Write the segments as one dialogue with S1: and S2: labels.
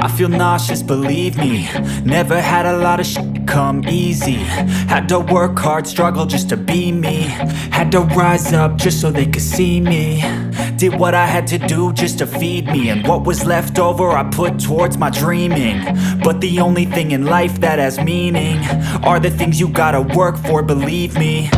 S1: I feel nauseous, believe me. Never had a lot of shit come easy. Had to work hard, struggle just to be me. Had to rise up just so they could see me. Did what I had to do just to feed me. And what was left over I put towards my dreaming. But the only thing in life that has meaning are the things you gotta work for, believe me.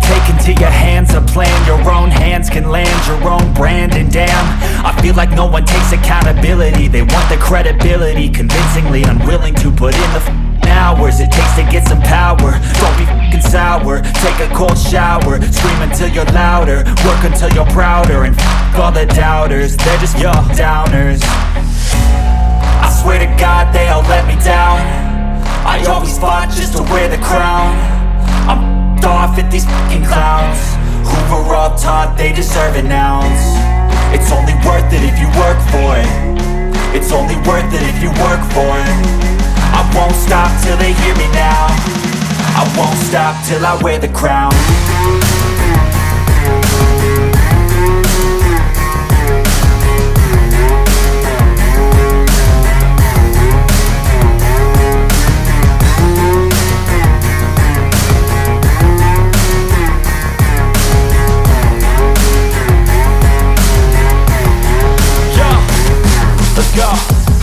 S1: Take into your hands a plan. Your own hands can land your own brand. And damn, I feel like no one takes accountability. They want the credibility, convincingly unwilling to put in the hours it takes to get some power. Don't be f***ing sour. Take a cold shower. Scream until you're louder. Work until you're prouder. And f*** all the doubters, they're just your downers. I swear to God they all let me down. I always fought just to wear the crown. I'm off at these fucking clowns who were all taught they deserve an ounce. It's only worth it if you work for it. It's only worth it if you work for it. I won't stop till they hear me now. I won't stop till I wear the crown.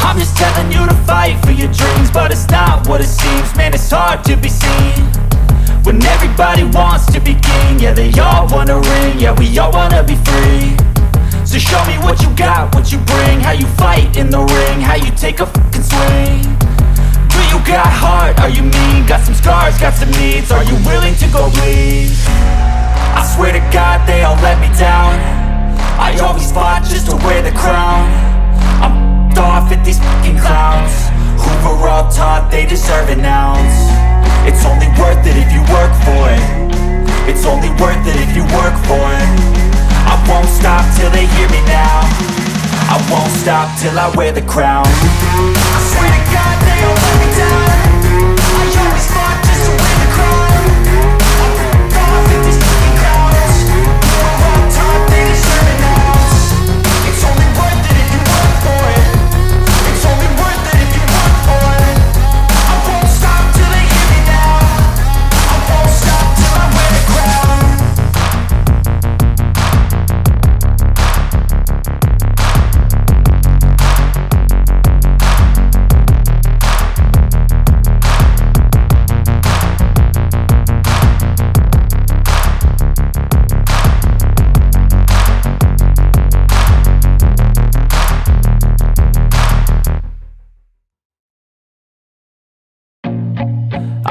S1: I'm just telling you to fight for your dreams, but it's not what it seems. Man, it's hard to be seen when everybody wants to be king. Yeah, they all wanna ring, yeah, we all wanna be free. So show me what you got, what you bring, how you fight in the ring, how you take a fucking swing. Do you got heart, are you mean? Got some scars, got some needs, are you willing to go bleed? I swear to God they all let me down. I always fought just to wear the crown. I'm off at these fucking clowns who were all taught they deserve an ounce. It's only worth it if you work for it. It's only worth it if you work for it. I won't stop till they hear me now. I won't stop till I wear the crown. I swear to God they all let me down. I always fought just to wear the crown. I'm off at these fucking clowns who were all taught they deserve an ounce. It's only worth it if you work for it. It's only worth it if you work for it. I won't stop till they hear me now. I won't stop till I wear the crown.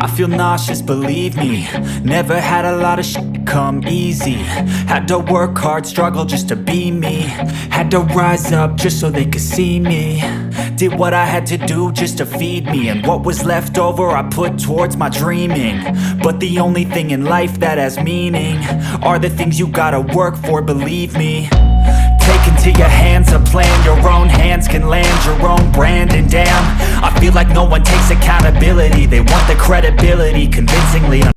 S1: I feel nauseous, believe me. Never had a lot of shit come easy. Had to work hard, struggle just to be me. Had to rise up just so they could see me. Did what I had to do just to feed me. And what was left over I put towards my dreaming. But the only thing in life that has meaning are the things you gotta work for, believe me. Take into your hands a plan. Your own hands can land your own brand. And damn, I feel like no one takes accountability. They want the credibility, convincingly